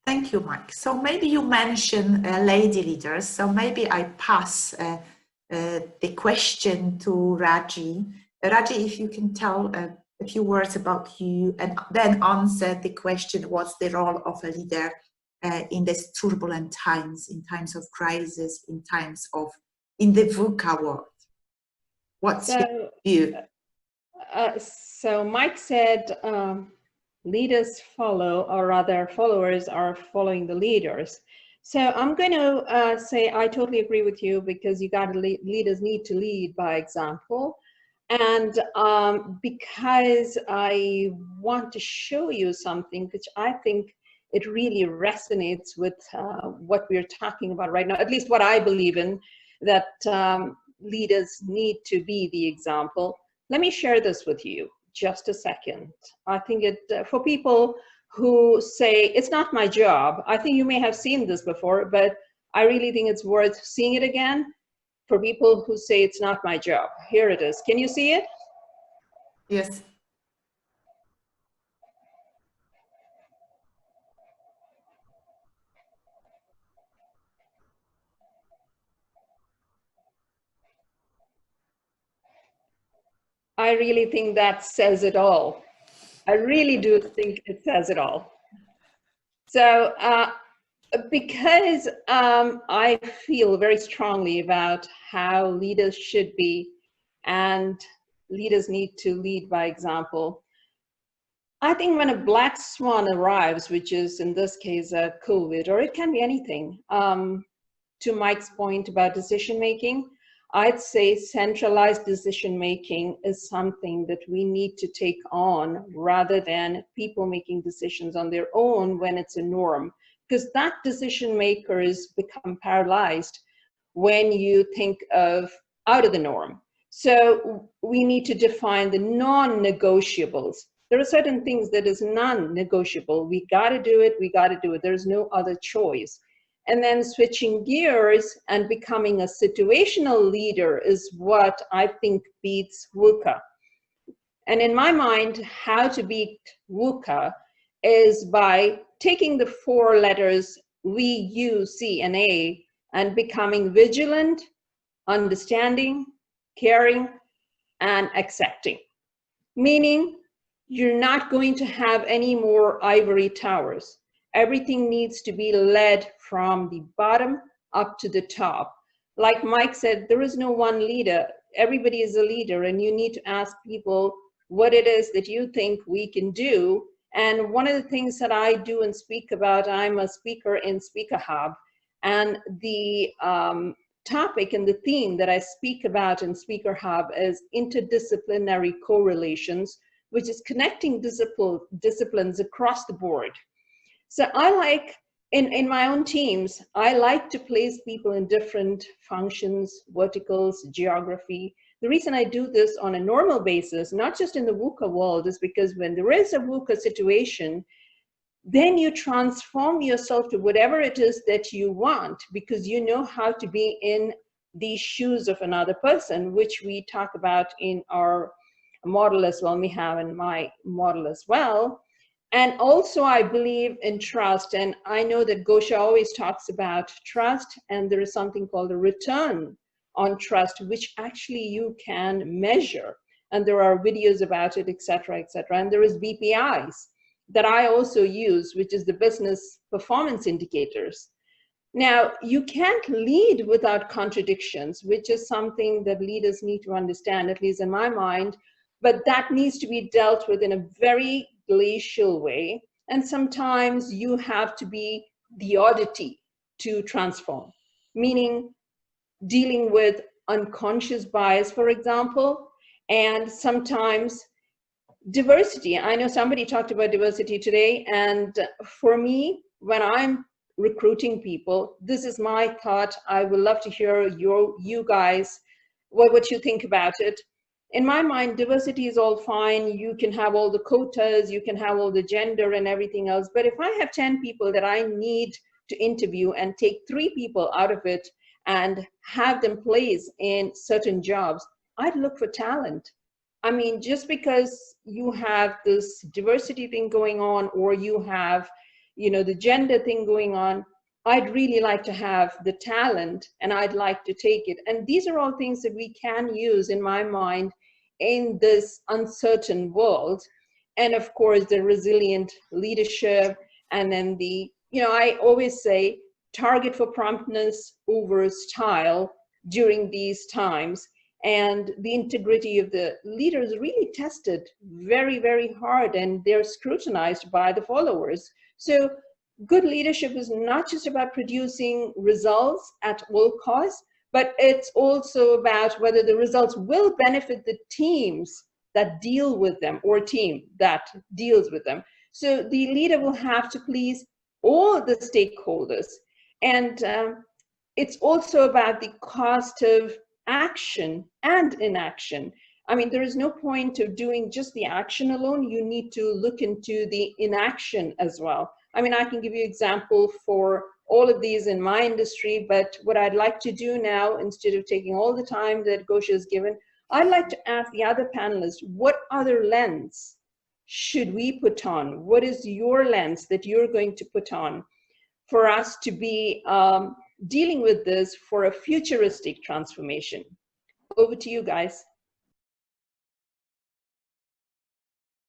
Thank you, Mike. So maybe you mentioned lady leaders. So maybe I pass the question to Raji. Raji, if you can tell a few words about you and then answer the question, what's the role of a leader in these turbulent times, in times of crisis, in the VUCA world? What's your view? So Mike said leaders follow, or rather followers are following the leaders. So I'm going to say I totally agree with you, because leaders need to lead by example. And because I want to show you something which I think it really resonates with what we're talking about right now, at least what I believe in, that leaders need to be the example. Let me share this with you. Just a second. I think for people who say, it's not my job, I think you may have seen this before, but I really think it's worth seeing it again. For people who say it's not my job, here it is. Can you see it? Yes. I really think that says it all. I really do think it says it all. So because I feel very strongly about how leaders should be, and leaders need to lead by example, I think when a black swan arrives, which is in this case COVID, or it can be anything, to Mike's point about decision making, I'd say centralized decision making is something that we need to take on, rather than people making decisions on their own when it's a norm, because that decision makers become paralyzed when you think of out of the norm. So we need to define the non-negotiables. There are certain things that is non-negotiable. We got to do it. We got to do it. There's no other choice. And then switching gears and becoming a situational leader is what I think beats VUCA. And in my mind, how to beat VUCA is by taking the 4 letters V, U, C, and A and becoming vigilant, understanding, caring, and accepting. Meaning, you're not going to have any more ivory towers. Everything needs to be led from the bottom up to the top. Like Mike said, there is no one leader. Everybody is a leader, and you need to ask people what it is that you think we can do. And one of the things that I do and speak about, I'm a speaker in Speaker Hub, and the topic and the theme that I speak about in Speaker Hub is interdisciplinary correlations, which is connecting disciplines across the board. So I like, in my own teams, I like to place people in different functions, verticals, geography. The reason I do this on a normal basis, not just in the VUCA world, is because when there is a VUCA situation, then you transform yourself to whatever it is that you want, because you know how to be in the shoes of another person, which we talk about in our model as well, we have in my model as well. And also I believe in trust, and I know that Gosha always talks about trust, and there is something called a return on trust, which actually you can measure, and there are videos about it, etc., etc. And there is BPIs that I also use, which is the business performance indicators. Now, you can't lead without contradictions, which is something that leaders need to understand, at least in my mind, but that needs to be dealt with in a very glacial way. And sometimes you have to be the oddity to transform, meaning dealing with unconscious bias, for example, and sometimes diversity. I know somebody talked about diversity today, and for me, when I'm recruiting people, this is my thought. I would love to hear you guys, what you think about it. In my mind, diversity is all fine. You can have all the quotas, you can have all the gender and everything else. But if I have 10 people that I need to interview and take 3 people out of it and have them placed in certain jobs, I'd look for talent. I mean, just because you have this diversity thing going on, or you have, you know, the gender thing going on. I'd really like to have the talent and I'd like to take it. And these are all things that we can use, in my mind, in this uncertain world. And of course, the resilient leadership, and then the, you know, I always say target for promptness over style during these times. And the integrity of the leaders really tested very, very hard, and they're scrutinized by the followers. So good leadership is not just about producing results at all costs, but it's also about whether the results will benefit the teams that deal with them, or team that deals with them. So the leader will have to please all the stakeholders. And it's also about the cost of action and inaction. I mean, there is no point of doing just the action alone. You need to look into the inaction as well. I mean, I can give you an example for all of these in my industry, but what I'd like to do now, instead of taking all the time that Gosha has given, I'd like to ask the other panelists, what other lens should we put on? What is your lens that you're going to put on for us to be dealing with this for a futuristic transformation? Over to you guys.